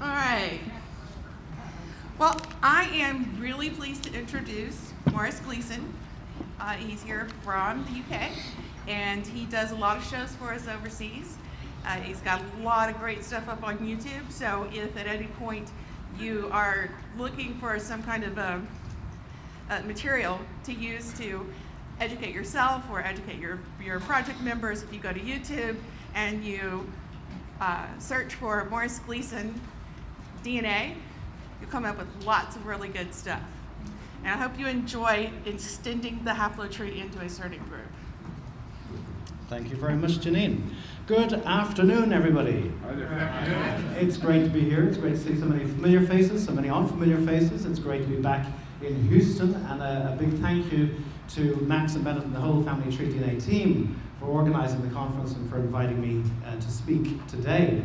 All right. Well, I am really pleased to introduce Morris Gleason. He's here from the UK, and he does a lot of shows for us overseas. He's got a lot of great stuff up on YouTube, so if at any point you are looking for some kind of material to use to educate yourself or educate your project members, if you go to YouTube and you search for Morris Gleason DNA, you'll come up with lots of really good stuff. And I hope you enjoy extending the haplotree into a surname group. Thank you very much, Janine. Good afternoon, everybody. It's great to be here. It's great to see so many familiar faces, so many unfamiliar faces. It's great to be back in Houston, and a big thank you to Max and Bennett and the whole Family Tree DNA team for organizing the conference and for inviting me to speak today.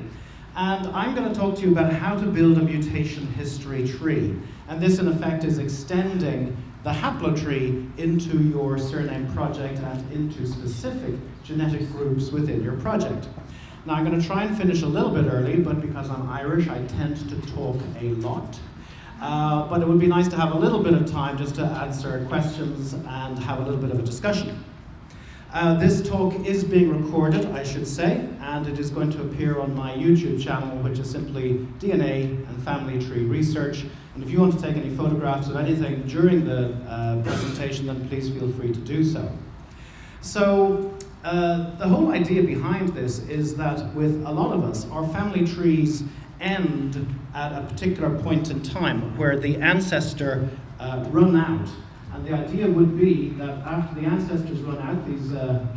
And I'm going to talk to you about how to build a mutation history tree. And this, in effect, is extending the haplotree into your surname project and into specific genetic groups within your project. Now, I'm going to try and finish a little bit early, but because I'm Irish, I tend to talk a lot. But it would be nice to have a little bit of time just to answer questions and have a little bit of a discussion. This talk is being recorded, I should say, and it is going to appear on my YouTube channel, which is simply DNA and Family Tree Research. And if you want to take any photographs of anything during the presentation, then please feel free to do so. So, the whole idea behind this is that with a lot of us, our family trees end at a particular point in time where the ancestor run out. And the idea would be that after the ancestors run out, these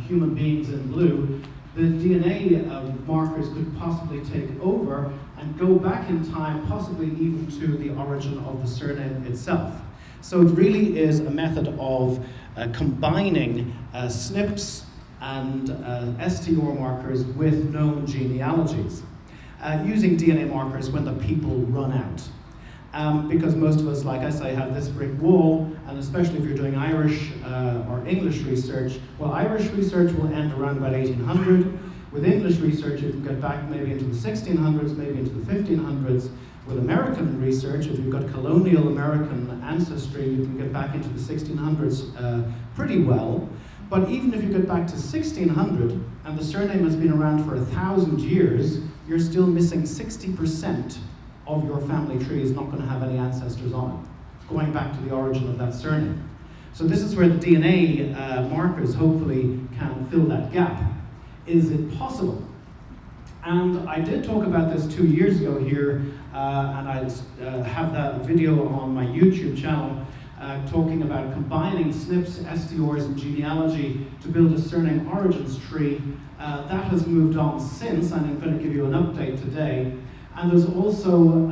human beings in blue, the DNA markers could possibly take over and go back in time, possibly even to the origin of the surname itself. So it really is a method of combining SNPs and STR markers with known genealogies, using DNA markers when the people run out. Because most of us, like I say, have this brick wall, and especially if you're doing Irish or English research, well, Irish research will end around about 1800. With English research, you can get back maybe into the 1600s, maybe into the 1500s. With American research, if you've got colonial American ancestry, you can get back into the 1600s pretty well. But even if you get back to 1600, and the surname has been around for 1,000 years, you're still missing 60% of your family tree is not going to have any ancestors on it, going back to the origin of that surname. So this is where the DNA markers hopefully can fill that gap. Is it possible? And I did talk about this 2 years ago here, and I have that video on my YouTube channel talking about combining SNPs, STRs, and genealogy to build a surname origins tree. That has moved on since, and I'm going to give you an update today. And there's also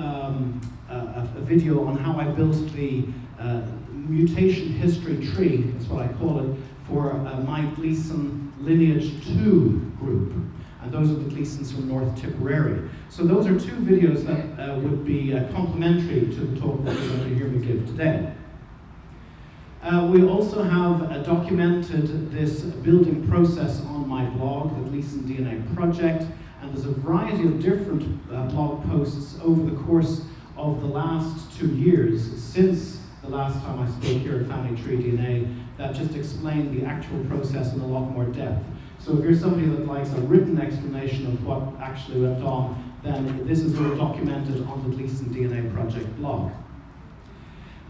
a video on how I built the mutation history tree, that's what I call it, for my Gleason Lineage 2 group. And those are the Gleasons from North Tipperary. So those are two videos that would be complementary to the talk that you're going to hear me give today. We also have documented this building process on my blog, the Gleason DNA Project. And there's a variety of different blog posts over the course of the last 2 years, since the last time I spoke here at Family Tree DNA, that just explain the actual process in a lot more depth. So if you're somebody that likes a written explanation of what actually went on, then this is all documented on the Gleason DNA Project blog.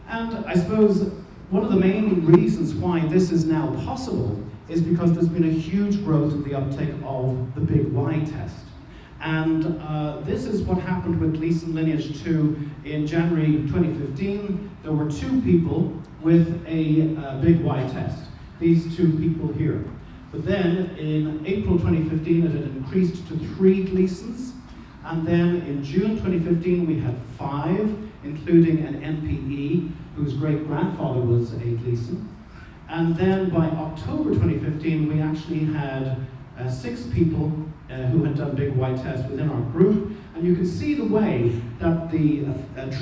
And I suppose one of the main reasons why this is now possible is because there's been a huge growth in the uptake of the Big Y test. And this is what happened with Gleason Lineage 2 in January 2015. There were 2 people with a Big Y test, these 2 people here. But then in April 2015, it had increased to 3 Gleasons. And then in June 2015, we had 5, including an NPE, whose great-grandfather was a Gleason. And then by October 2015, we actually had 6 people who had done Big Y test within our group. And you can see the way that the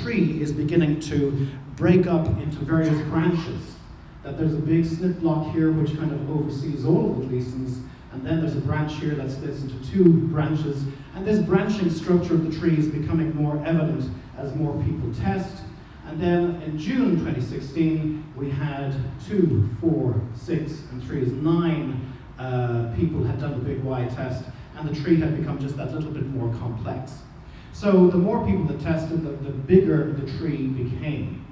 tree is beginning to break up into various branches. That there's a big SNP block here which kind of oversees all of the Gleasons. and then there's a branch here that splits into 2 branches, and this branching structure of the tree is becoming more evident as more people test. And then in June 2016, we had 2, 4, 6, and 3 is 9 people had done the Big Y test, and the tree had become just that little bit more complex. So the more people that tested, the bigger the tree became.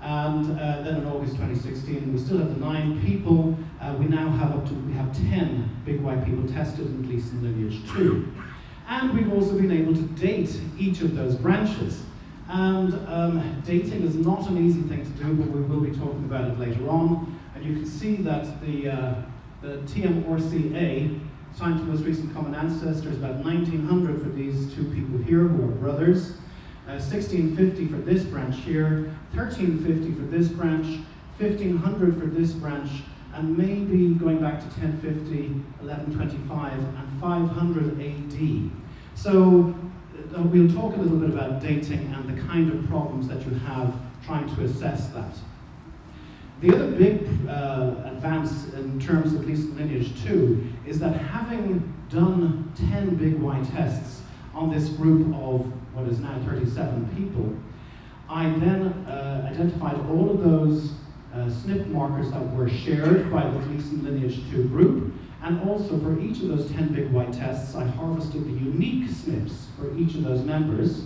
And then in August 2016, we still have the 9 people. We now have we have 10 Big Y people tested in Gleason Lineage 2. And we've also been able to date each of those branches. And dating is not an easy thing to do, but we will be talking about it later on. And you can see that the TMRCA, time to most recent common ancestor, is about 1900 for these 2 people here who are brothers. 1650 for this branch here, 1350 for this branch, 1500 for this branch, and maybe going back to 1050, 1125, and 500 AD. So we'll talk a little bit about dating and the kind of problems that you have trying to assess that. The other big advance in terms of Gleason Lineage 2 is that having done 10 Big Y tests on this group of what is now 37 people, I then identified all of those SNP markers that were shared by the Gleason Lineage 2 group, and also for each of those 10 Big Y tests, I harvested the unique SNPs for each of those members,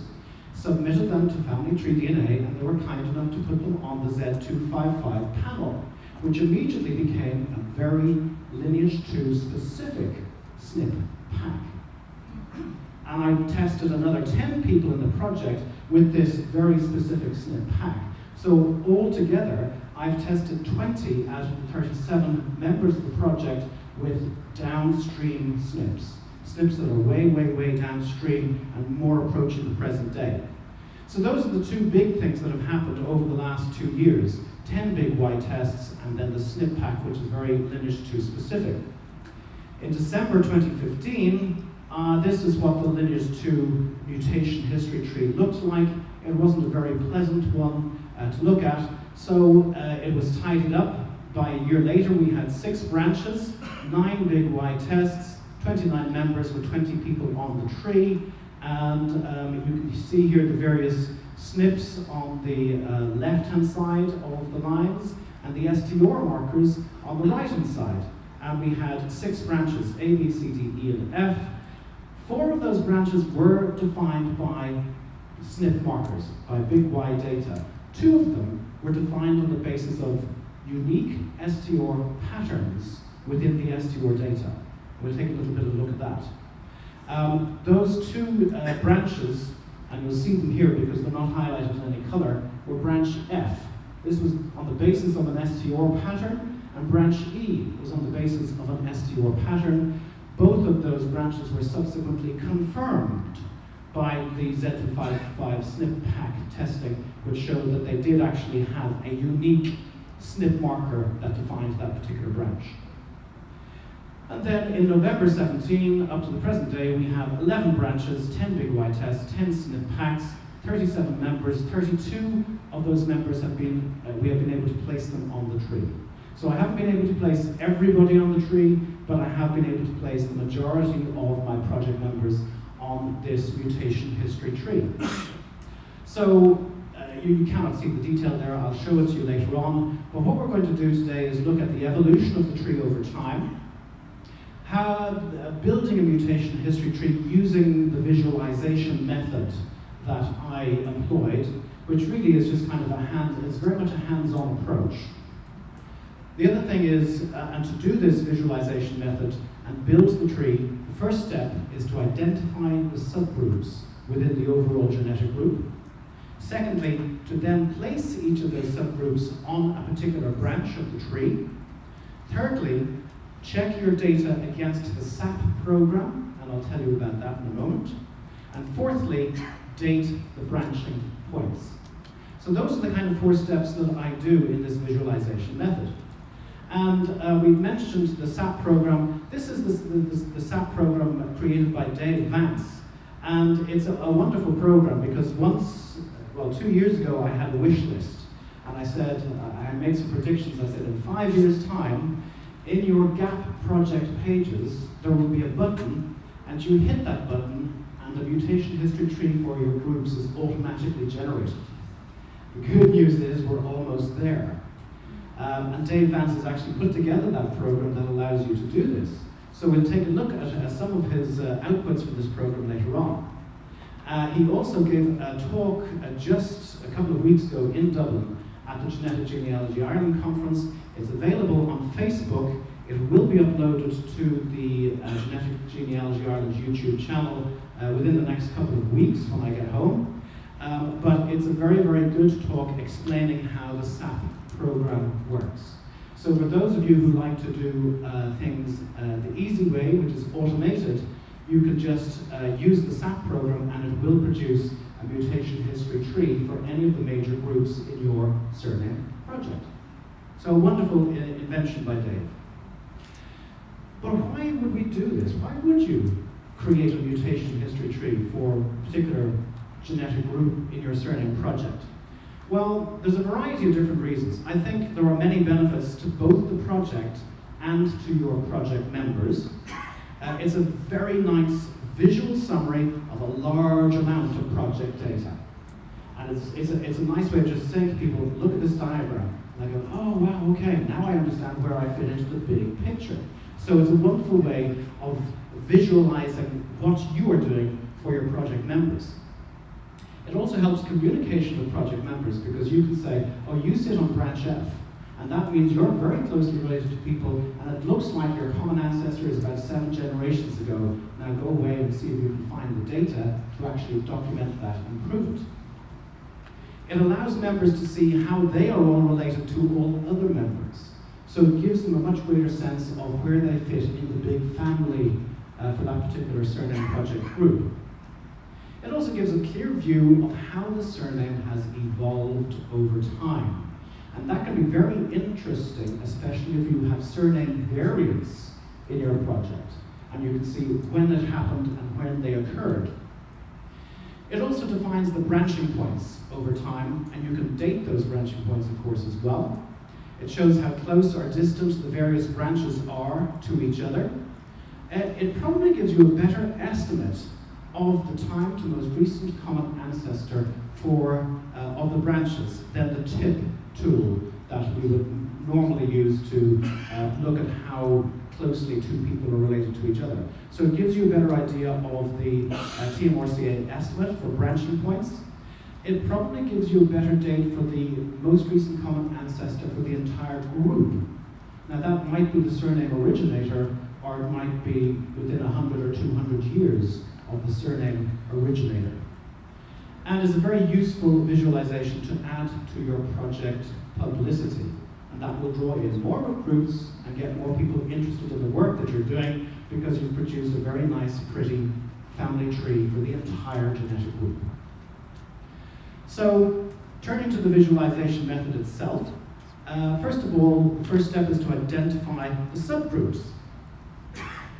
submitted them to Family Tree DNA, and they were kind enough to put them on the Z255 panel, which immediately became a very Lineage 2 specific SNP pack. And I tested another 10 people in the project with this very specific SNP pack. So altogether, I've tested 20 out of the 37 members of the project with downstream SNPs. SNPs that are way, way, way downstream and more approaching the present day. So those are the 2 big things that have happened over the last 2 years. 10 Big Y tests, and then the SNP pack, which is very Lineage 2 specific. In December 2015, this is what the Lineage 2 mutation history tree looked like. It wasn't a very pleasant one to look at, so it was tidied up. By a year later, we had 6 branches, 9 Big Y tests, 29 members with 20 people on the tree, and you can see here the various SNPs on the left-hand side of the lines, and the STR markers on the right-hand side. And we had 6 branches, A, B, C, D, E, and F. 4 of those branches were defined by SNP markers, by Big Y data. 2 of them were defined on the basis of unique STR patterns within the STR data. We'll take a little bit of a look at that. Those 2 branches, and you'll see them here because they're not highlighted in any color, were branch F. This was on the basis of an STR pattern, and branch E was on the basis of an STR pattern. Both of those branches were subsequently confirmed by the Z255 SNP pack testing, which showed that they did actually have a unique SNP marker that defined that particular branch. And then in November 17, up to the present day, we have 11 branches, 10 Big Y tests, 10 SNP packs, 37 members. 32 of those members have been, we have been able to place them on the tree. So I haven't been able to place everybody on the tree, but I have been able to place the majority of my project members on this mutation history tree. So you cannot see the detail there, I'll show it to you later on. But what we're going to do today is look at the evolution of the tree over time, building a mutation history tree using the visualization method that I employed, which really is just kind of it's very much a hands-on approach. The other thing is, and to do this visualization method and build the tree, the first step is to identify the subgroups within the overall genetic group. Secondly, to then place each of those subgroups on a particular branch of the tree. Thirdly, check your data against the SAP program, and I'll tell you about that in a moment. And fourthly, date the branching points. So those are the kind of 4 steps that I do in this visualization method. And we mentioned the SAP program. This is the SAP program created by Dave Vance. And it's a wonderful program because 2 years ago, I had a wish list. And I said, I made some predictions. I said, in 5 years' time, In your GAP project pages, there will be a button, and you hit that button, and the mutation history tree for your groups is automatically generated. The good news is we're almost there. And Dave Vance has actually put together that program that allows you to do this. So we'll take a look at some of his outputs for this program later on. He also gave a talk just a couple of weeks ago in Dublin at the Genetic Genealogy Ireland conference. It's available on Facebook. It will be uploaded to the Genetic Genealogy Ireland YouTube channel within the next couple of weeks when I get home. But it's a very, very good talk explaining how the SAP program works. So for those of you who like to do things the easy way, which is automated, you can just use the SAP program and it will produce a mutation history tree for any of the major groups in your surname project. So a wonderful invention by Dave. But why would we do this? Why would you create a mutation history tree for a particular genetic group in your surname project? Well, there's a variety of different reasons. I think there are many benefits to both the project and to your project members. It's a very nice visual summary of a large amount of project data. And it's a nice way of just saying to people, look at this diagram. And I go, oh wow, okay, now I understand where I fit into the big picture. So it's a wonderful way of visualizing what you are doing for your project members. It also helps communication with project members because you can say, oh, you sit on branch F, and that means you're very closely related to people, and it looks like your common ancestor is about 7 generations ago. Now go away and see if you can find the data to actually document that and prove it. It allows members to see how they are all related to all other members. So it gives them a much greater sense of where they fit in the big family for that particular surname project group. It also gives a clear view of how the surname has evolved over time. And that can be very interesting, especially if you have surname variants in your project. And you can see when it happened and when they occurred. It also defines the branching points over time, and you can date those branching points, of course, as well. It shows how close or distant the various branches are to each other. It probably gives you a better estimate of the time to most recent common ancestor of the branches than the TIP tool that we would normally use to look at how closely two people are related to each other. So it gives you a better idea of the TMRCA estimate for branching points. It probably gives you a better date for the most recent common ancestor for the entire group. Now that might be the surname originator, or it might be within 100 or 200 years of the surname originator. And is a very useful visualization to add to your project publicity. And that will draw in more recruits and get more people interested in the work that you're doing because you've produced a very nice, pretty family tree for the entire genetic group. So, turning to the visualization method itself, first of all, the first step is to identify the subgroups.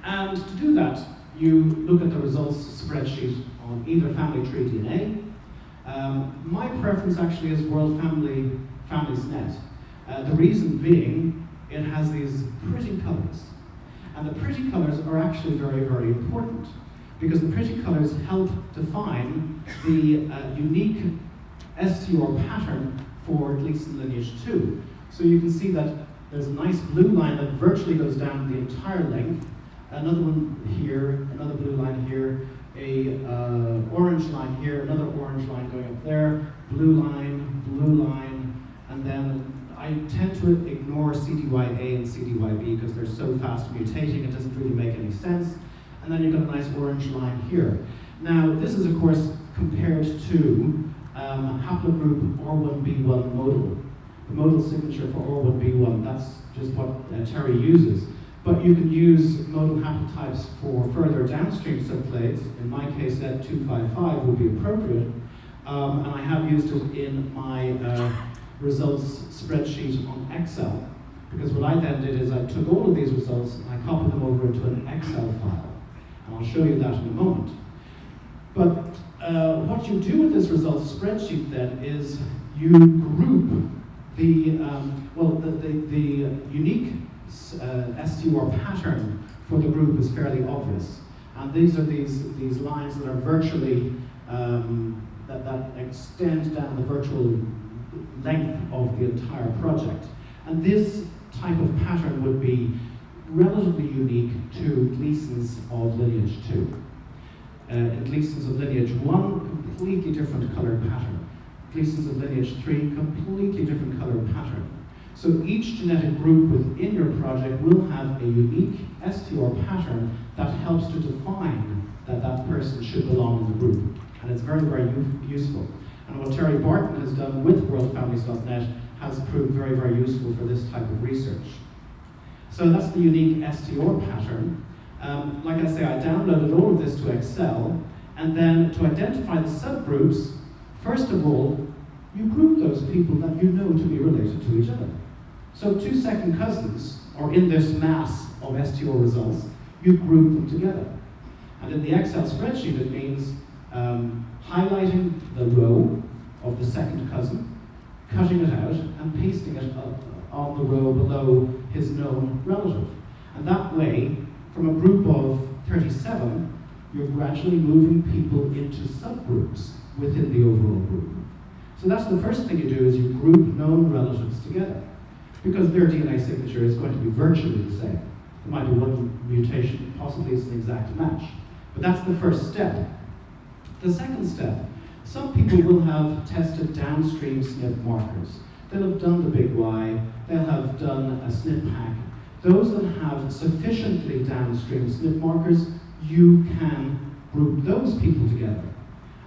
And to do that, you look at the results spreadsheet on either Family Tree DNA. My preference actually is World Families Net. The reason being, it has these pretty colors. And the pretty colors are actually very, very important because the pretty colors help define the unique STR pattern for Gleason lineage 2. So you can see that there's a nice blue line that virtually goes down the entire length, another one here, another blue line here, a orange line here, another orange line going up there, blue line, and then I tend to ignore CDYA and CDYB because they're so fast mutating, it doesn't really make any sense. And then you've got a nice orange line here. Now, this is, of course, compared to haplogroup R1b1 modal. The modal signature for R1b1, that's just what Terry uses. But you can use modal haplotypes for further downstream subclades. In my case, Z255 would be appropriate. And I have used it in my results spreadsheet on Excel. Because what I then did is I took all of these results and I copied them over into an Excel file. And I'll show you that in a moment. But what you do with this results spreadsheet then is you group the unique STR pattern for the group is fairly obvious. And these are these lines that are virtually, that extend down the virtual length of the entire project. And this type of pattern would be relatively unique to Gleason's of Lineage 2. In Gleason's of Lineage 1, completely different color pattern. Gleason's of Lineage 3, completely different color pattern. So each genetic group within your project will have a unique STR pattern that helps to define that that person should belong in the group. And it's very, very useful. And what Terry Barton has done with WorldFamilies.net has proved very, very useful for this type of research. So that's the unique STR pattern. Like I say, I downloaded all of this to Excel, and then to identify the subgroups, first of all, you group those people that you know to be related to each other. So 2 second cousins, or in this mass of STR results, you group them together. And in the Excel spreadsheet, it means highlighting the row of the second cousin, cutting it out, and pasting it up on the row below his known relative. And that way, from a group of 37, you're gradually moving people into subgroups within the overall group. So that's the first thing you do, is you group known relatives together, because their DNA signature is going to be virtually the same. There might be one mutation, possibly it's an exact match. But that's the first step. The second step, some people will have tested downstream SNP markers. They'll have done the big Y, they'll have done a SNP hack. Those that have sufficiently downstream SNP markers, you can group those people together.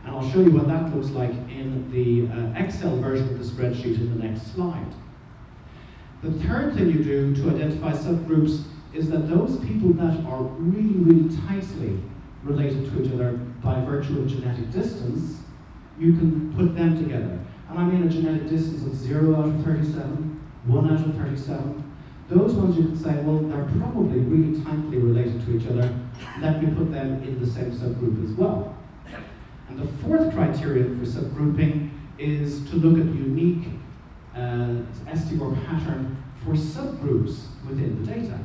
And I'll show you what that looks like in the Excel version of the spreadsheet in the next slide. The third thing you do to identify subgroups is that those people that are really, really tightly related to each other by virtue of genetic distance, you can put them together. And I mean a genetic distance of 0 out of 37, 1 out of 37. Those ones you can say, well, they're probably really tightly related to each other. Let me put them in the same subgroup as well. And the fourth criterion for subgrouping is to look at unique STR pattern for subgroups within the data.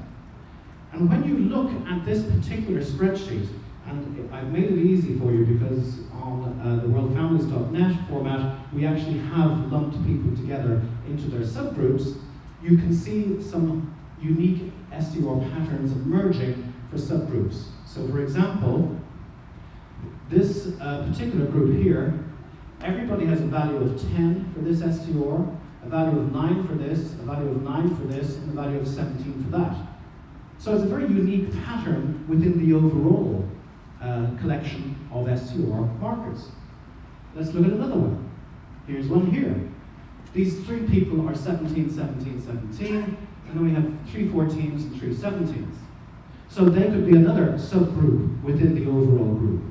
And when you look at this particular spreadsheet, and I've made it easy for you because on the WorldFamilies.net format, we actually have lumped people together into their subgroups. You can see some unique STR patterns emerging for subgroups. So for example, this particular group here, everybody has a value of 10 for this STR, a value of 9 for this, a value of 9 for this, and a value of 17 for that. So it's a very unique pattern within the overall collection of STR markers. Let's look at another one. Here's one here. These 3 people are 17, 17, 17, and then we have 3 14s and 3 17s. So they could be another subgroup within the overall group.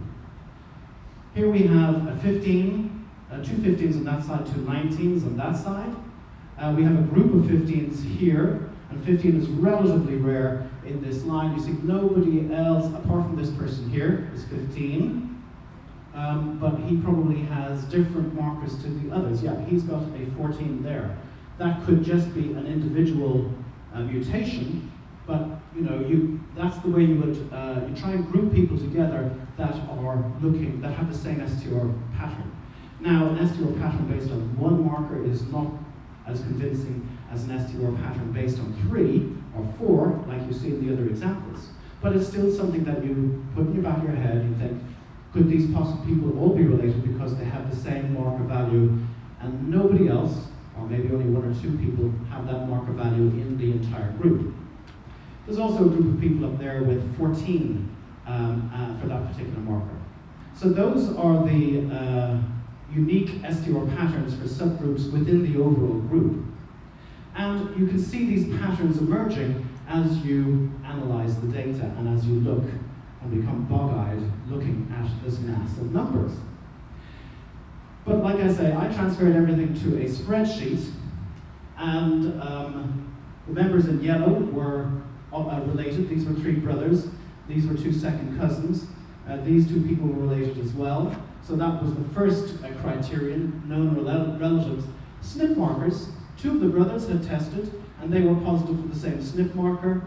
Here we have a 15, 2 15s on that side, 2 19s on that side. We have a group of 15s here, and 15 is relatively rare in this line. You see nobody else, apart from this person here, is 15. But he probably has different markers to the others. Yeah, he's got a 14 there. That could just be an individual mutation, but you know, that's the way you would you try and group people together that have the same STR pattern. Now, an STR pattern based on 1 marker is not as convincing as an STR pattern based on 3 or 4, like you see in the other examples. But it's still something that you put in your back of your head. You think, could these people all be related because they have the same marker value and nobody else, or maybe only 1 or 2 people, have that marker value in the entire group. There's also a group of people up there with 14 for that particular marker. So those are the unique STR patterns for subgroups within the overall group. And you can see these patterns emerging as you analyze the data and as you look and become bog-eyed looking at this mass of numbers. But like I say, I transferred everything to a spreadsheet, and the members in yellow were related. These were 3 brothers. These were 2 second cousins. These 2 people were related as well. So that was the first criterion, known relatives. SNP markers, 2 of the brothers had tested, and they were positive for the same SNP marker.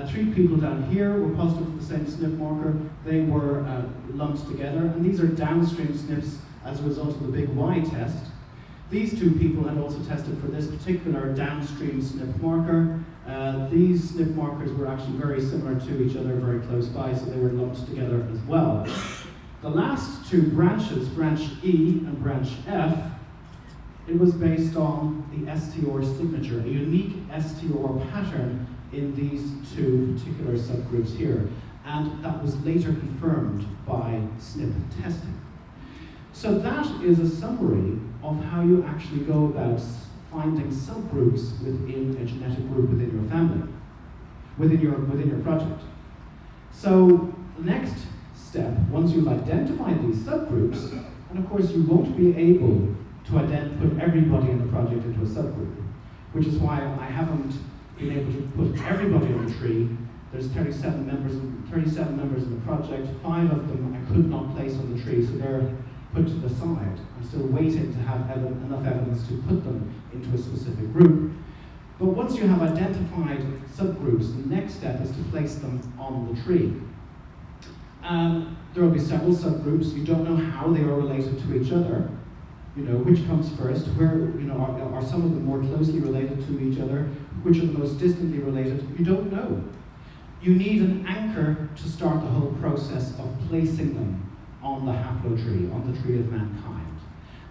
3 people down here were positive for the same SNP marker. They were lumped together, and these are downstream SNPs as a result of the big Y test. These 2 people had also tested for this particular downstream SNP marker. These SNP markers were actually very similar to each other, very close by, so they were lumped together as well. The last 2 branches, branch E and branch F, it was based on the STR signature, a unique STR pattern in these 2 particular subgroups here. And that was later confirmed by SNP testing. So that is a summary of how you actually go about finding subgroups within a genetic group within your family, within your project. So the next step, once you've identified these subgroups, and of course you won't be able to put everybody in the project into a subgroup, which is why I haven't been able to put everybody on the tree. There's 37 members in the project. 5 of them I could not place on the tree, so they're put to the side. I'm still waiting to have enough evidence to put them into a specific group. But once you have identified subgroups, the next step is to place them on the tree. There will be several subgroups. You don't know how they are related to each other. You know, which comes first, where, you know, are some of them more closely related to each other, which are the most distantly related? You don't know. You need an anchor to start the whole process of placing them on the haplotree, on the tree of mankind.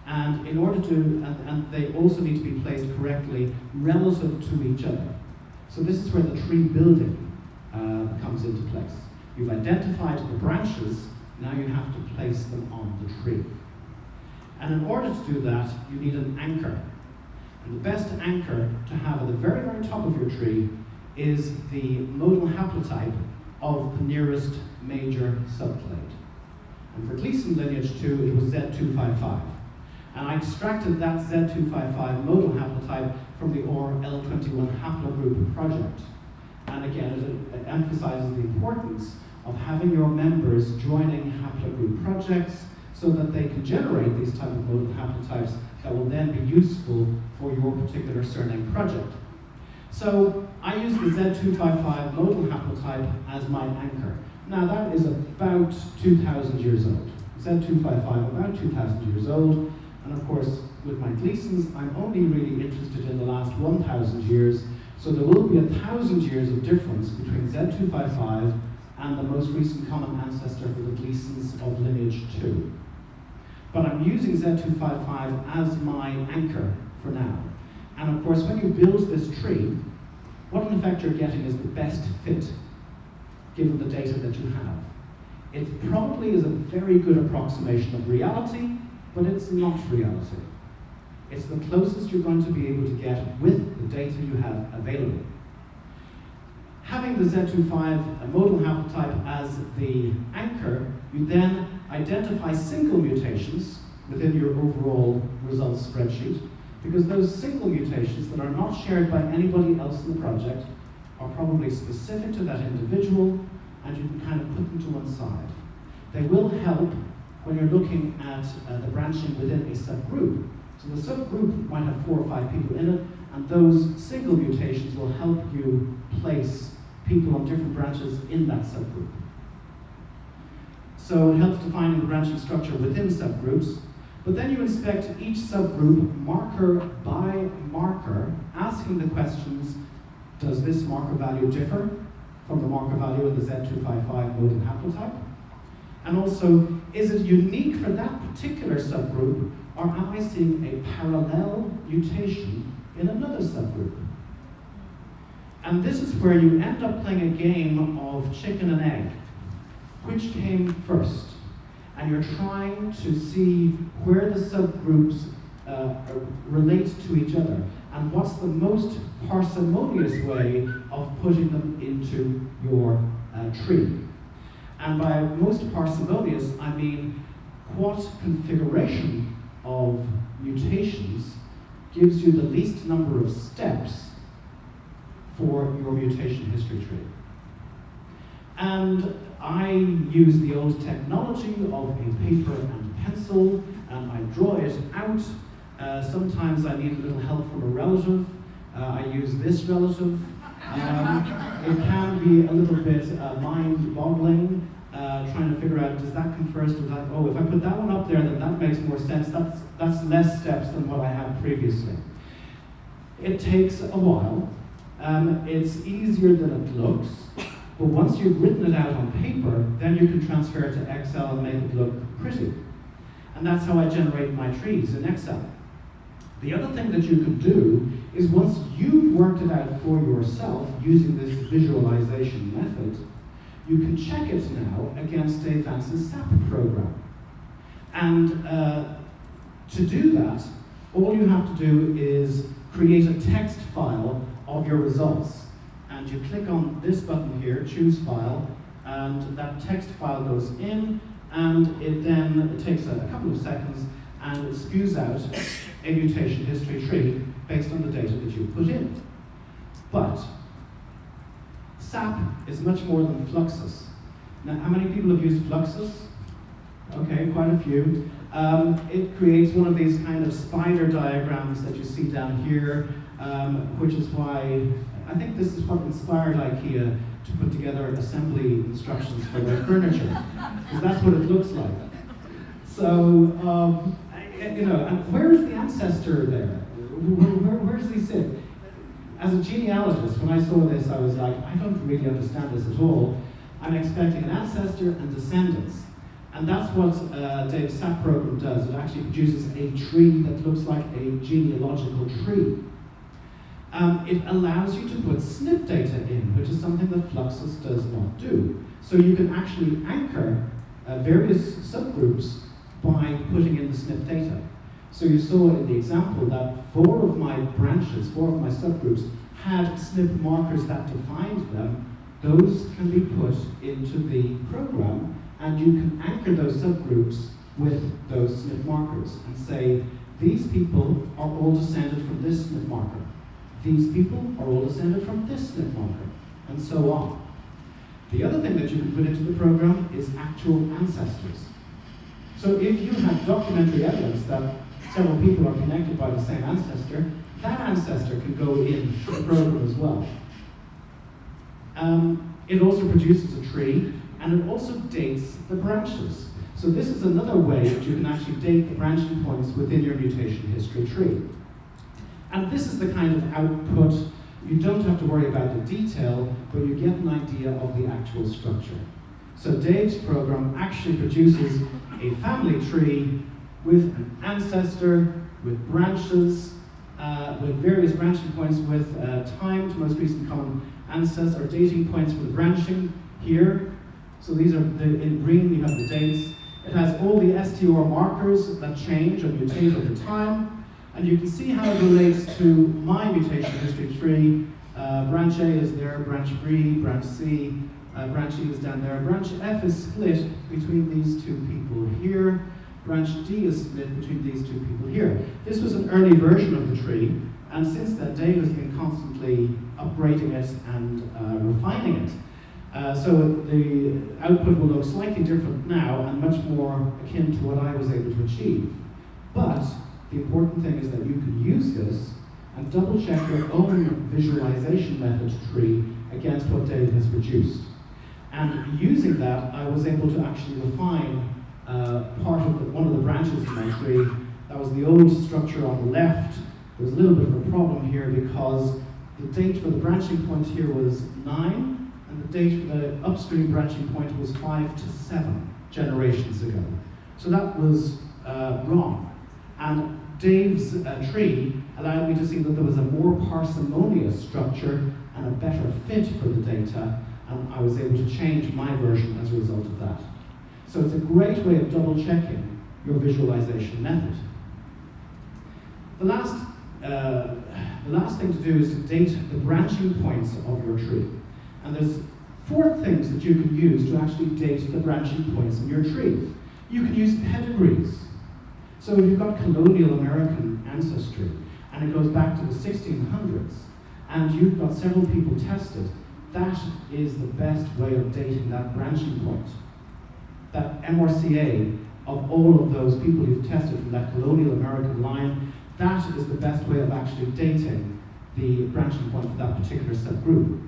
And in order to, and they also need to be placed correctly relative to each other. So this is where the tree building comes into place. You've identified the branches, now you have to place them on the tree. And in order to do that, you need an anchor. And the best anchor to have at the very, very top of your tree is the modal haplotype of the nearest major subclade. And for Gleason lineage 2, it was Z255. And I extracted that Z255 modal haplotype from the OR-L21 haplogroup project. And again, it emphasizes the importance of having your members joining haplogroup projects so that they can generate these type of modal haplotypes that will then be useful for your particular surname project. So I use the Z255 modal haplotype as my anchor. Now that is about 2,000 years old. Z255 about 2,000 years old, and of course with my Gleasons I'm only really interested in the last 1,000 years, so there will be 1,000 years of difference between Z255 and the most recent common ancestor for the Gleasons of lineage 2. But I'm using Z255 as my anchor for now. And of course, when you build this tree, what in effect you're getting is the best fit, given the data that you have. It probably is a very good approximation of reality, but it's not reality. It's the closest you're going to be able to get with the data you have available. Having the Z25 modal haplotype as the anchor, you then identify single mutations within your overall results spreadsheet, because those single mutations that are not shared by anybody else in the project are probably specific to that individual, and you can kind of put them to one side. They will help when you're looking at the branching within a subgroup. So the subgroup might have 4 or 5 people in it, and those single mutations will help you place people on different branches in that subgroup. So it helps defining the branching structure within subgroups, but then you inspect each subgroup marker by marker, asking the questions, does this marker value differ from the marker value of the Z255 modal haplotype? And also, is it unique for that particular subgroup, or am I seeing a parallel mutation in another subgroup? And this is where you end up playing a game of chicken and egg. Which came first? And you're trying to see where the subgroups relate to each other, and what's the most parsimonious way of putting them into your tree. And by most parsimonious, I mean what configuration of mutations gives you the least number of steps for your mutation history tree. And I use the old technology of a paper and pencil, and I draw it out. Sometimes I need a little help from a relative. I use this relative. It can be a little bit mind-boggling, trying to figure out, does that come first, or that, oh, if I put that one up there, then that makes more sense. That's less steps than what I had previously. It takes a while. It's easier than it looks, but once you've written it out on paper, then you can transfer it to Excel and make it look pretty. And that's how I generate my trees in Excel. The other thing that you can do is once you've worked it out for yourself using this visualization method, you can check it now against Dave Vance's SAP program. And to do that, all you have to do is create a text file of your results. And you click on this button here, choose file, and that text file goes in, and it takes a couple of seconds, and it spews out a mutation history tree based on the data that you put in. But SAP is much more than Fluxus. Now, how many people have used Fluxus? Okay, quite a few. It creates one of these kind of spider diagrams that you see down here, which is why I think this is what inspired IKEA to put together assembly instructions for their furniture, because that's what it looks like. So, and where is the ancestor there? Where does he sit? As a genealogist, when I saw this, I was like, I don't really understand this at all. I'm expecting an ancestor and descendants. And that's what Dave's SAP program does. It actually produces a tree that looks like a genealogical tree. It allows you to put SNP data in, which is something that Fluxus does not do. So you can actually anchor various subgroups by putting in the SNP data. So you saw in the example that 4 of my branches, 4 of my subgroups, had SNP markers that defined them. Those can be put into the program, and you can anchor those subgroups with those SNP markers and say, these people are all descended from this SNP marker. These people are all descended from this SNP marker, and so on. The other thing that you can put into the program is actual ancestors. So if you have documentary evidence that several people are connected by the same ancestor, that ancestor can go in the program as well. It also produces a tree, and it also dates the branches. So this is another way that you can actually date the branching points within your mutation history tree. And this is the kind of output. You don't have to worry about the detail, but you get an idea of the actual structure. So Dave's program actually produces a family tree with an ancestor, with branches, with various branching points, with time to most recent common ancestor, or dating points for the branching here. So these are, in green you have the dates. It has all the STR markers that change or mutate over time. And you can see how it relates to my mutation history tree. Branch A is there, branch B, branch C, branch E is down there. Branch F is split between these 2 people here. Branch D is split between these 2 people here. This was an early version of the tree, and since then Dave has been constantly upgrading it and refining it. So the output will look slightly different now and much more akin to what I was able to achieve. But the important thing is that you can use this and double check your own visualization method tree against what Dave has produced. And using that, I was able to actually refine part of one of the branches in my tree. That was the old structure on the left. There was a little bit of a problem here because the date for the branching point here was 9, and the date for the upstream branching point was 5 to 7 generations ago. So that was wrong. And Dave's tree allowed me to see that there was a more parsimonious structure and a better fit for the data, and I was able to change my version as a result of that. So it's a great way of double checking your visualization method. The last thing to do is to date the branching points of your tree. And there's 4 things that you can use to actually date the branching points in your tree. You can use pedigrees. So if you've got colonial American ancestry, and it goes back to the 1600s, and you've got several people tested, that is the best way of dating that branching point. That MRCA of all of those people you've tested from that colonial American line, that is the best way of actually dating the branching point for that particular subgroup.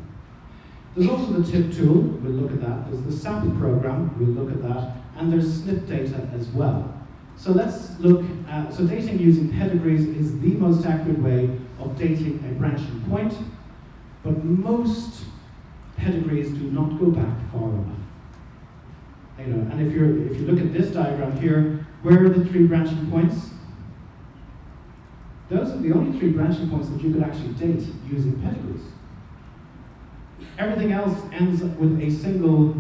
There's also the TIP tool, we'll look at that. There's the SAP program, we'll look at that. And there's SNP data as well. So let's look at, so dating using pedigrees is the most accurate way of dating a branching point, but most pedigrees do not go back far enough. You know, and if you look at this diagram here, where are the 3 branching points? Those are the only 3 branching points that you could actually date using pedigrees. Everything else ends up with a single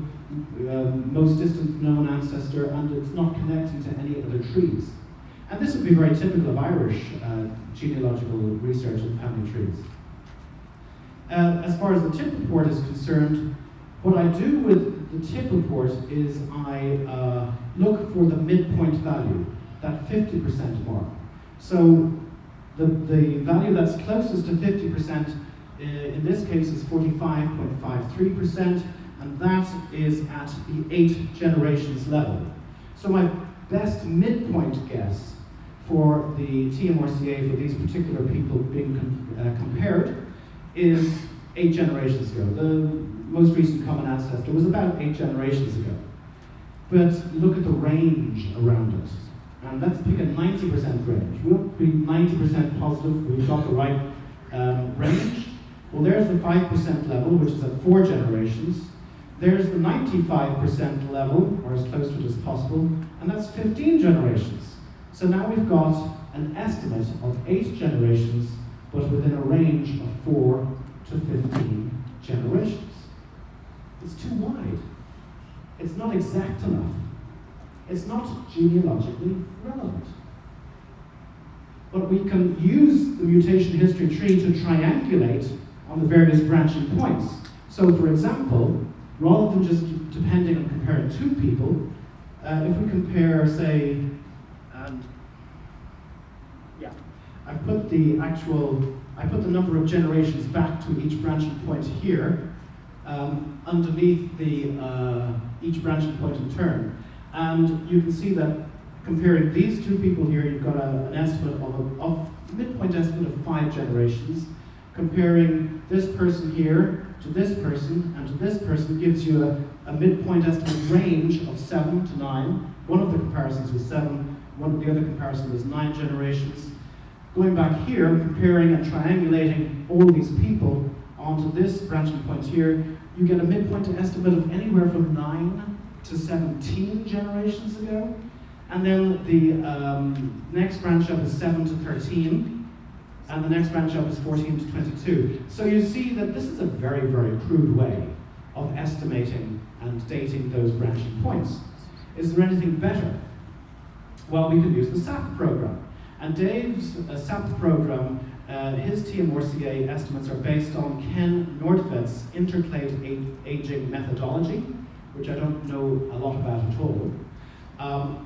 most distant known ancestor, and it's not connecting to any other trees. And this would be very typical of Irish genealogical research and family trees. As far as the TIP report is concerned, what I do with the TIP report is I look for the midpoint value, that 50% mark. So the value that's closest to 50% in this case is 45.53%, and that is at the 8 generations level. So my best midpoint guess for the TMRCA for these particular people being compared is 8 generations ago. The most recent common ancestor was about 8 generations ago. But look at the range around it. And let's pick a 90% range. We'll be 90% positive, we've got the right range. Well, there's the 5% level, which is at 4 generations. There's the 95% level, or as close to it as possible, and that's 15 generations. So now we've got an estimate of 8 generations, but within a range of 4 to 15 generations. It's too wide. It's not exact enough. It's not genealogically relevant. But we can use the mutation history tree to triangulate on the various branching points. So for example, rather than just depending on comparing 2 people, if we compare, say, and yeah, I put the number of generations back to each branching point here, underneath each branching point in turn. And you can see that comparing these 2 people here, you've got an estimate of midpoint estimate of 5 generations. Comparing this person here to this person and to this person gives you a midpoint estimate range of 7 to 9. One of the comparisons was 7, the other comparison was 9 generations. Going back here, comparing and triangulating all these people onto this branching point here, you get a midpoint estimate of anywhere from 9 to 17 generations ago. And then the next branch up is 7 to 13. And the next branch up is 14 to 22. So you see that this is a very, very crude way of estimating and dating those branching points. Is there anything better? Well, we could use the SAP program. And Dave's SAP program, his TMRCA estimates are based on Ken Nordtvedt's interclade aging methodology, which I don't know a lot about at all.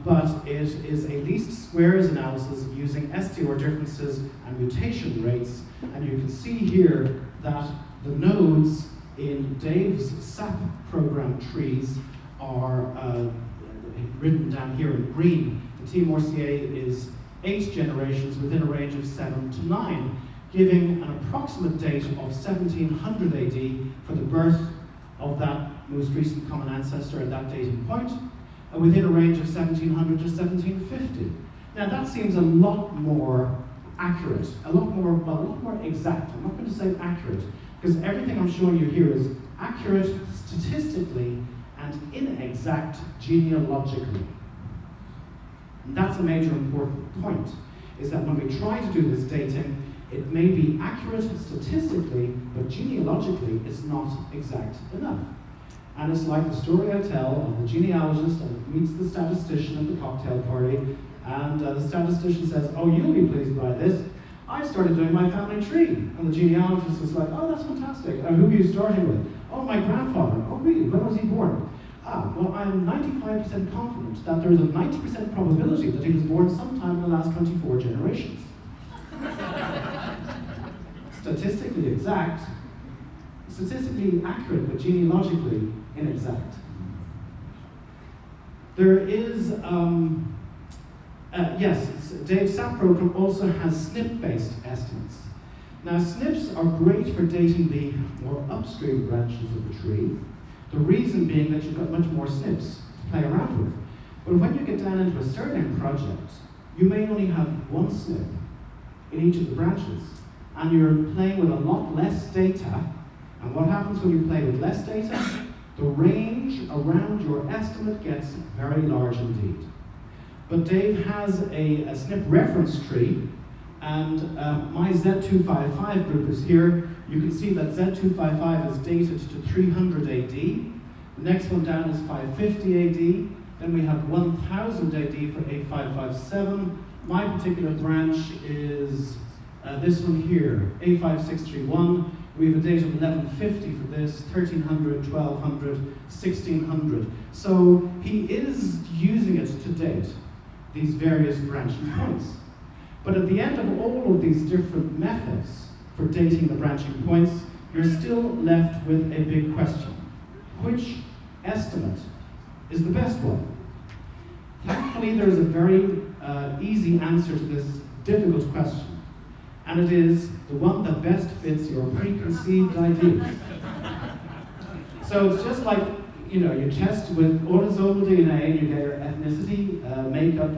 But it is a least squares analysis using STR differences and mutation rates. And you can see here that the nodes in Dave's SAP program trees are written down here in green. The TMRCA is 8 generations within a range of 7 to 9, giving an approximate date of 1700 AD for the birth of that most recent common ancestor at that dating point, within a range of 1700 to 1750. Now that seems a lot more accurate, a lot more exact. I'm not going to say accurate, because everything I'm showing you here is accurate statistically and inexact genealogically. And that's a major important point, is that when we try to do this dating, it may be accurate statistically, but genealogically it's not exact enough. And it's like the story I tell of the genealogist and meets the statistician at the cocktail party, and the statistician says, "Oh, you'll be pleased by this. I started doing my family tree." And the genealogist was like, "Oh, that's fantastic. Who are you starting with?" "Oh, my grandfather." "Oh, really? When was he born?" "Ah, well, I'm 95% confident that there is a 90% probability that he was born sometime in the last 24 generations." Statistically exact, statistically accurate, but genealogically inexact. There is, yes, Dave's SAP program also has SNP-based estimates. Now, SNPs are great for dating the more upstream branches of the tree, the reason being that you've got much more SNPs to play around with. But when you get down into a surname project, you may only have one SNP in each of the branches, and you're playing with a lot less data. And what happens when you play with less data? The range around your estimate gets very large indeed. But Dave has a SNP reference tree, and my Z255 group is here. You can see that Z255 is dated to 300 AD. The next one down is 550 AD. Then we have 1000 AD for A557. My particular branch is this one here, A5631. We have a date of 1150 for this, 1300, 1200, 1600. So he is using it to date, these various branching points. But at the end of all of these different methods for dating the branching points, you're still left with a big question. Which estimate is the best one? Thankfully, there is a very easy answer to this difficult question. And it is the one that best fits your preconceived ideas. So it's just like, you test with autosomal DNA and you get your ethnicity, makeup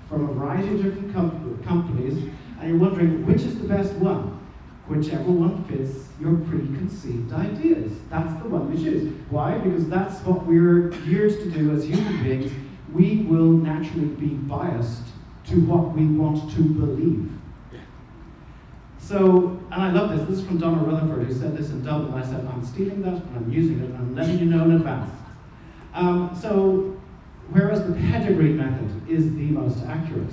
from a variety of different companies, and you're wondering which is the best one. Whichever one fits your preconceived ideas. That's the one we choose. Why? Because that's what we're geared to do as human beings. We will naturally be biased to what we want to believe. So, and I love this. This is from Donna Rutherford, who said this in Dublin. I said, I'm stealing that, and I'm using it, and I'm letting you know in advance. So, whereas the pedigree method is the most accurate,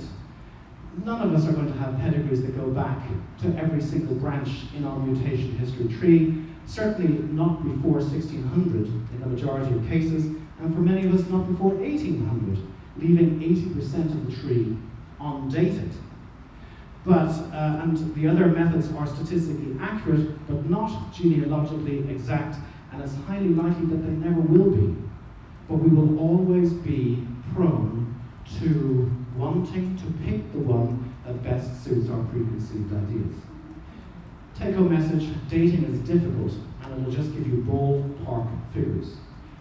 none of us are going to have pedigrees that go back to every single branch in our mutation history tree, certainly not before 1600 in the majority of cases, and for many of us not before 1800, leaving 80% of the tree undated. But, and the other methods are statistically accurate, but not genealogically exact, and it's highly likely that they never will be. But we will always be prone to wanting to pick the one that best suits our preconceived ideas. Take-home message, dating is difficult, and it'll just give you ballpark figures.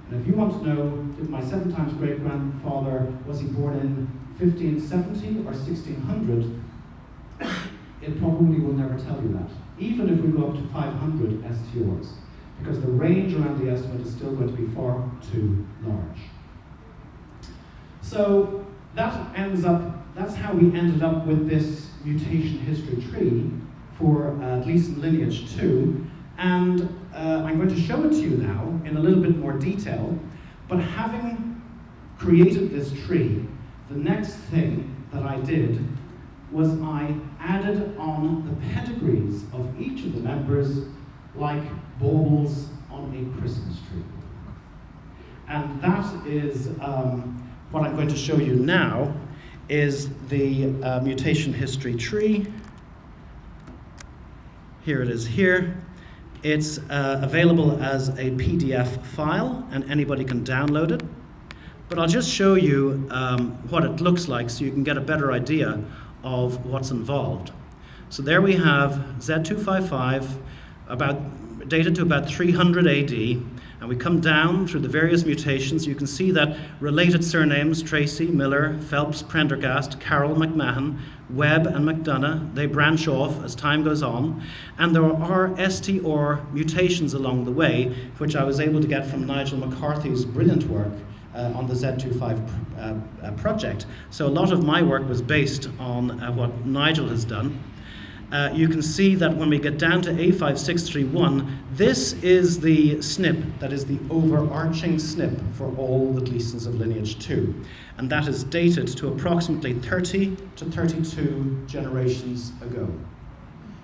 And if you want to know, did my 7 times great-grandfather, was he born in 1570 or 1600, it probably will never tell you that, even if we go up to 500 STRs, because the range around the estimate is still going to be far too large. So that's how we ended up with this mutation history tree for Gleason lineage 2, and I'm going to show it to you now in a little bit more detail, but having created this tree, the next thing that I did was I added on the pedigrees of each of the members like baubles on a Christmas tree. And that is what I'm going to show you now is the mutation history tree. Here it is here. It's available as a PDF file and anybody can download it. But I'll just show you what it looks like so you can get a better idea of what's involved. So there we have Z255, dated to about 300 AD, and we come down through the various mutations. You can see that related surnames, Tracy, Miller, Phelps, Prendergast, Carroll, McMahon, Webb, and McDonough, they branch off as time goes on, and there are STR mutations along the way, which I was able to get from Nigel McCarthy's brilliant work on the Z25 project. So a lot of my work was based on what Nigel has done. You can see that when we get down to A5631, this is the SNP, that is the overarching SNP for all the Gleasons of lineage 2. And that is dated to approximately 30 to 32 generations ago.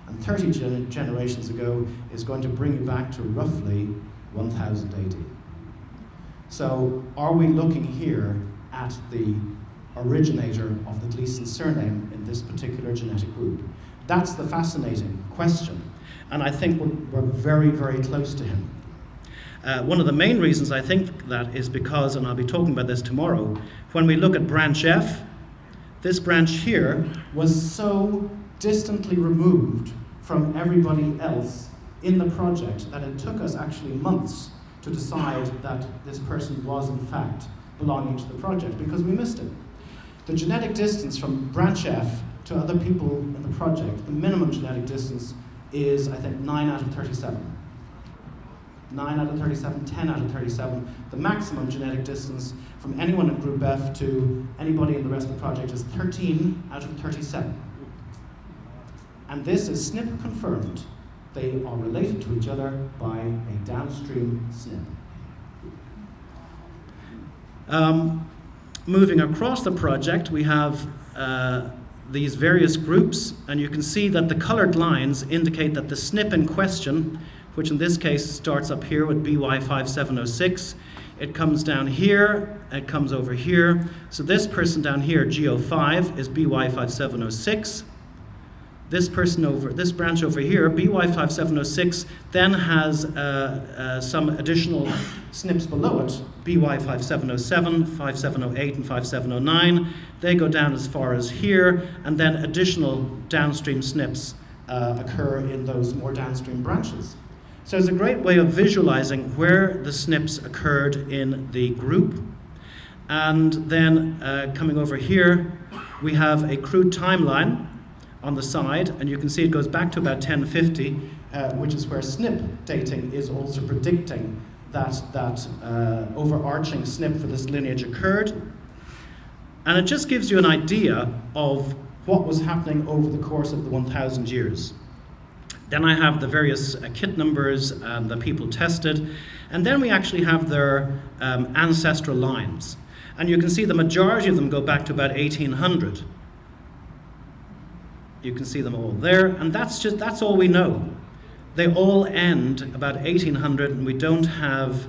And 30 generations ago is going to bring you back to roughly 1000 AD. So are we looking here at the originator of the Gleason surname in this particular genetic group? That's the fascinating question, and I think we're very, very close to him. One of the main reasons I think that is because, and I'll be talking about this tomorrow, when we look at branch F, this branch here was so distantly removed from everybody else in the project that it took us actually months to decide that this person was in fact belonging to the project, because we missed it. The genetic distance from branch F to other people in the project, the minimum genetic distance is, I think, 9 out of 37. 9 out of 37, 10 out of 37. The maximum genetic distance from anyone in Group F to anybody in the rest of the project is 13 out of 37. And this is SNP confirmed. They are related to each other by a downstream SNP. Moving across the project, we have these various groups, and you can see that the colored lines indicate that the SNP in question, which in this case starts up here with BY5706, it comes down here, it comes over here. So this person down here, G05, is BY5706. This person over, this branch over here, BY5706, then has some additional SNPs below it, BY5707, 5708, and 5709. They go down as far as here, and then additional downstream SNPs occur in those more downstream branches. So it's a great way of visualizing where the SNPs occurred in the group. And then coming over here, we have a crude timeline on the side, and you can see it goes back to about 1050, which is where SNP dating is also predicting that overarching SNP for this lineage occurred. And it just gives you an idea of what was happening over the course of the 1,000 years. Then I have the various kit numbers that people tested, and then we actually have their ancestral lines. And you can see the majority of them go back to about 1800. You can see them all there, and that's all we know. They all end about 1800, and we don't have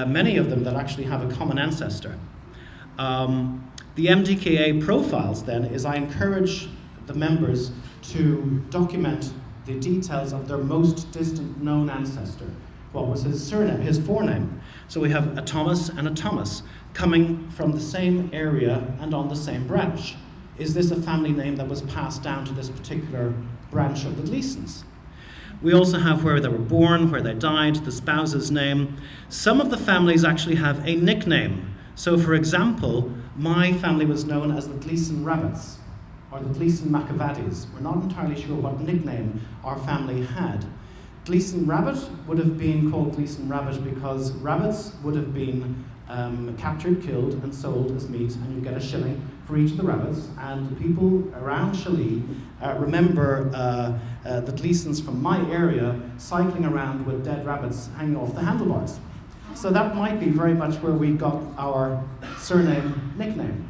many of them that actually have a common ancestor. The MDKA profiles then is I encourage the members to document the details of their most distant known ancestor. What was his surname, his forename? So we have a Thomas and a Thomas coming from the same area and on the same branch. Is this a family name that was passed down to this particular branch of the Gleasons? We also have where they were born, where they died, the spouse's name. Some of the families actually have a nickname. So for example, my family was known as the Gleason Rabbits, or the Gleason Macavadis. We're not entirely sure what nickname our family had. Gleason Rabbit would have been called Gleason Rabbit because rabbits would have been captured, killed, and sold as meat, and you get a shilling for each of the rabbits. And the people around Tralee remember the Gleasons from my area cycling around with dead rabbits hanging off the handlebars. So that might be very much where we got our surname nickname.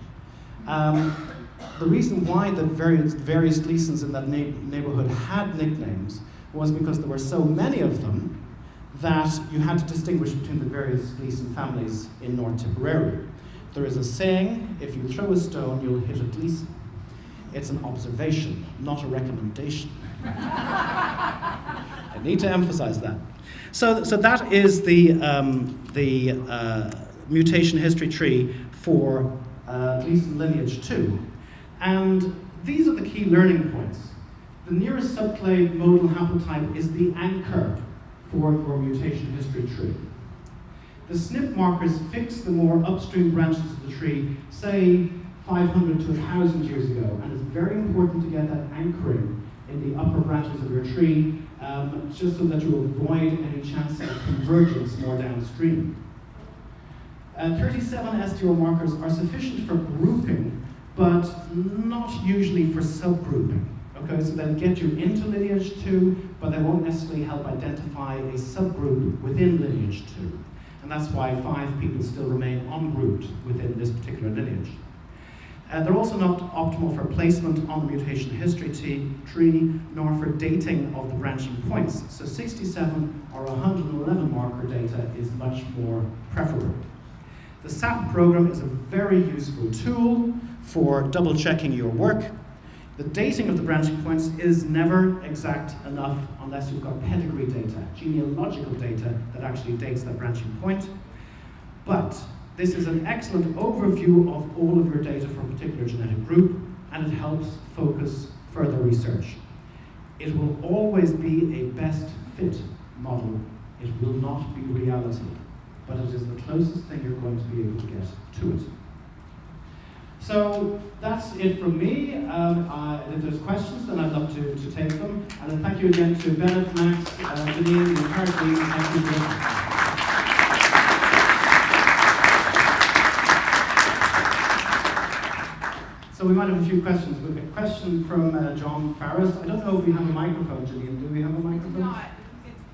The reason why the various Gleasons in that neighborhood had nicknames was because there were so many of them that you had to distinguish between the various Gleason families in North Tipperary. There is a saying, if you throw a stone, you'll hit a Gleason. It's an observation, not a recommendation. I need to emphasize that. So that is the mutation history tree for Gleason lineage 2. And these are the key learning points. The nearest subclade modal haplotype is the anchor for your mutation history tree. The SNP markers fix the more upstream branches of the tree, say 500 to 1,000 years ago, and it's very important to get that anchoring in the upper branches of your tree, just so that you avoid any chance of convergence more downstream. 37 SDO markers are sufficient for grouping, but not usually for subgrouping. Okay, so they'll get you into lineage 2, but they won't necessarily help identify a subgroup within lineage 2. And that's why 5 people still remain ungrouped within this particular lineage. They're also not optimal for placement on the mutation history tree, nor for dating of the branching points. So 67 or 111 marker data is much more preferable. The SAP program is a very useful tool for double checking your work. The dating of the branching points is never exact enough unless you've got pedigree data, genealogical data that actually dates that branching point. But this is an excellent overview of all of your data for a particular genetic group, and it helps focus further research. it will always be a best fit model. It will not be reality, but it is the closest thing you're going to be able to get to it. So that's it from me. If there's questions, then I'd love to take them. And then thank you again to Bennett, Max, Janine, the entire team. Thank you very much. So we might have a few questions. We've got a question from John Farris. I don't know if we have a microphone, Janine. Do we have a microphone? Not.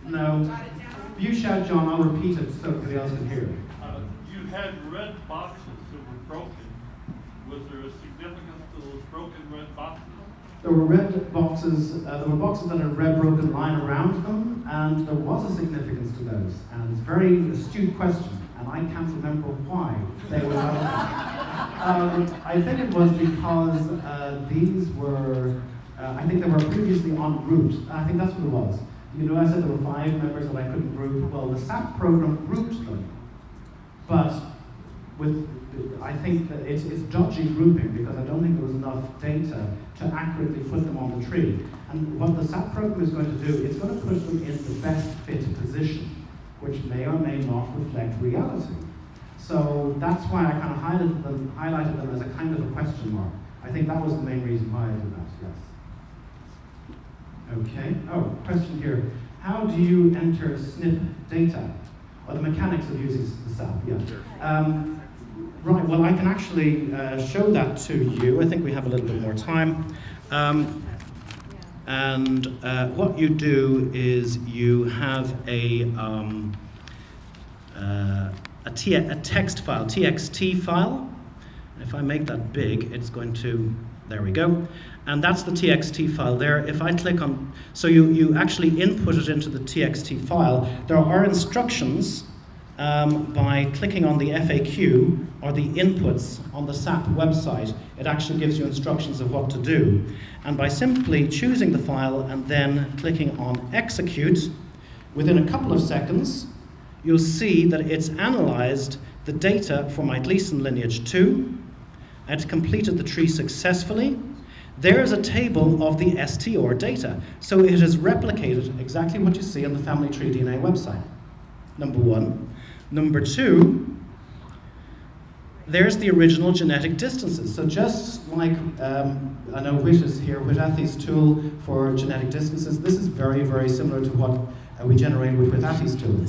No. Got it down? You shout, John. I'll repeat it so everybody else can hear. You had red boxes that were broken. Was there a significance to those broken red boxes? There were red boxes. There were boxes that had a red broken line around them, and there was a significance to those. And it's a very astute question, and I can't remember why they were out. I think it was because these were. I think they were previously en route. I think that's what it was. You know, I said there were 5 members that I couldn't group. Well, the SAP program grouped them, but I think that it's dodgy grouping because I don't think there was enough data to accurately put them on the tree. And what the SAP program is going to do, it's going to put them in the best fit position, which may or may not reflect reality. So that's why I kind of highlighted them as a kind of a question mark. I think that was the main reason why I did that, yes. Okay, oh, question here. How do you enter SNP data? Or the mechanics of using the SAP, yeah. Right, well I can actually show that to you. I think we have a little bit more time. What you do is you have a text file, TXT file. If I make that big, it's going to, there we go. And that's the TXT file there. If I click on, so you actually input it into the TXT file. There are instructions by clicking on the FAQ or the inputs on the SAP website. It actually gives you instructions of what to do. And by simply choosing the file and then clicking on execute, within a couple of seconds, you'll see that it's analyzed the data for my Gleason lineage 2. It's completed the tree successfully. There is a table of the STR data. So it has replicated exactly what you see on the Family Tree DNA website. Number 1. Number 2, there's the original genetic distances. So just like, I know WIT is here, WIT-Athy's tool for genetic distances, this is very, very similar to what we generate with WIT-Athy's tool.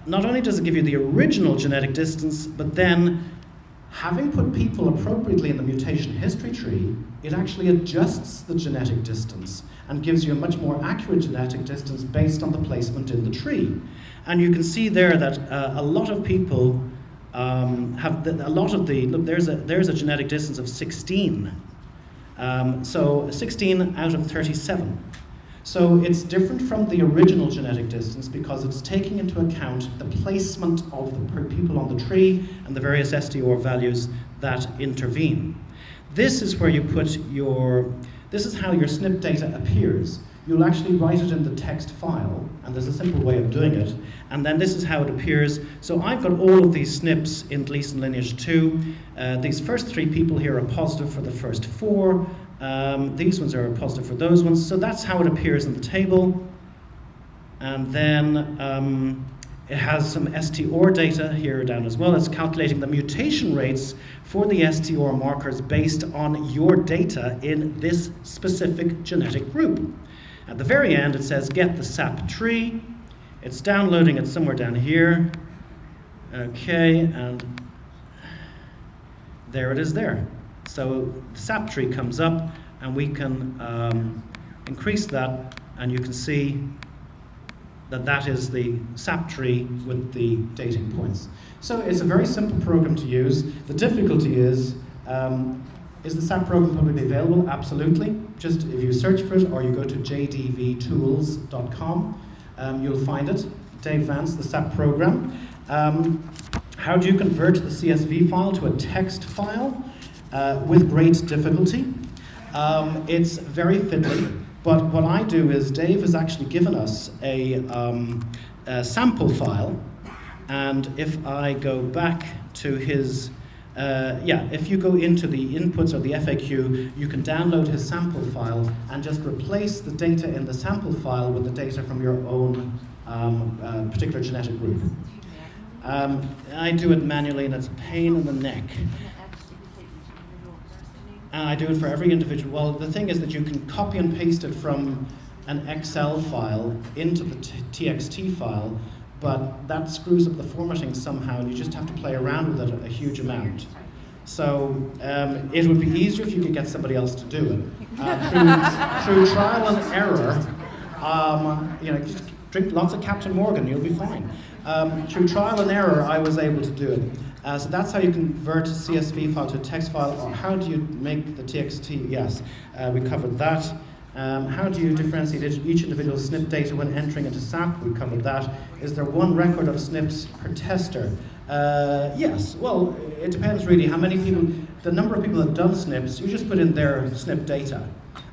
Not only does it give you the original genetic distance, but then having put people appropriately in the mutation history tree, it actually adjusts the genetic distance and gives you a much more accurate genetic distance based on the placement in the tree. And you can see there that a lot of people look, there's a genetic distance of 16. So 16 out of 37. So it's different from the original genetic distance because it's taking into account the placement of the people on the tree and the various STR values that intervene. This is where you put this is how your SNP data appears. You'll actually write it in the text file, and there's a simple way of doing it, and then this is how it appears. So I've got all of these SNPs in Gleason lineage 2. These first 3 people here are positive for the first 4. These ones are positive for those ones. So that's how it appears in the table. And then it has some STR data here down as well. It's calculating the mutation rates for the STR markers based on your data in this specific genetic group. At the very end, it says get the SAP tree. It's downloading it somewhere down here. Okay, and there it is there. So the SAP tree comes up, and we can increase that, and you can see that that is the SAP tree with the dating points. So it's a very simple program to use. The difficulty is the SAP program publicly available? Absolutely. Just if you search for it or you go to jdvtools.com, you'll find it. Dave Vance, the SAP program. How do you convert the CSV file to a text file? With great difficulty. It's very fiddly, but what I do is Dave has actually given us a sample file, and if I go back to his yeah, if you go into the inputs or the FAQ, you can download his sample file and just replace the data in the sample file with the data from your own particular genetic group. I do it manually and it's a pain in the neck. And I do it for every individual. Well, the thing is that you can copy and paste it from an Excel file into the TXT file, but that screws up the formatting somehow, and you just have to play around with it a huge amount. So it would be easier if you could get somebody else to do it. Through trial and error, you know, just drink lots of Captain Morgan, you'll be fine. Through trial and error, I was able to do it. So that's how you convert a CSV file to a text file, or how do you make the TXT? Yes, we covered that. How do you differentiate each individual SNP data when entering into SAP? We covered that. Is there one record of SNPs per tester? Yes, well, it depends really how many people, the number of people that have done SNPs, you just put in their SNP data,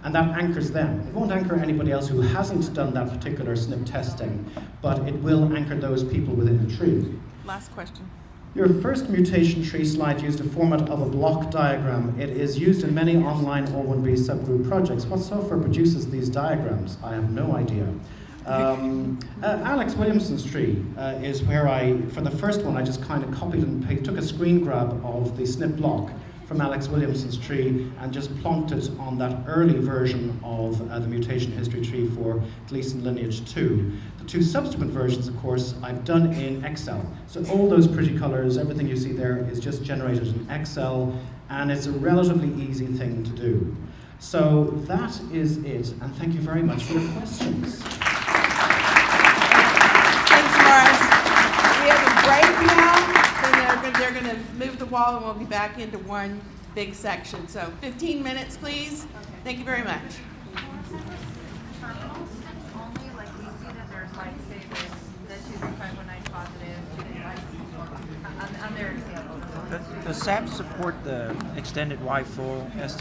and that anchors them. It won't anchor anybody else who hasn't done that particular SNP testing, but it will anchor those people within the tree. Last question. Your first mutation tree slide used a format of a block diagram. It is used in many online O1B subgroup projects. What software produces these diagrams? I have no idea. Alex Williamson's tree is where for the first one, I just kind of copied and pasted, took a screen grab of the SNP block from Alex Williamson's tree and just plonked it on that early version of the mutation history tree for Gleason Lineage 2. The two subsequent versions, of course, I've done in Excel. So all those pretty colors, everything you see there is just generated in Excel, and it's a relatively easy thing to do. So that is it, and thank you very much for your questions. Thanks, Morris. We have a break now. Then they're going to move the wall, and we'll be back into one big section. So 15 minutes, please. Thank you very much. Only, like we see that there's like, say there's the 23519 positive, on their example. Does SAP support the extended Y full STI?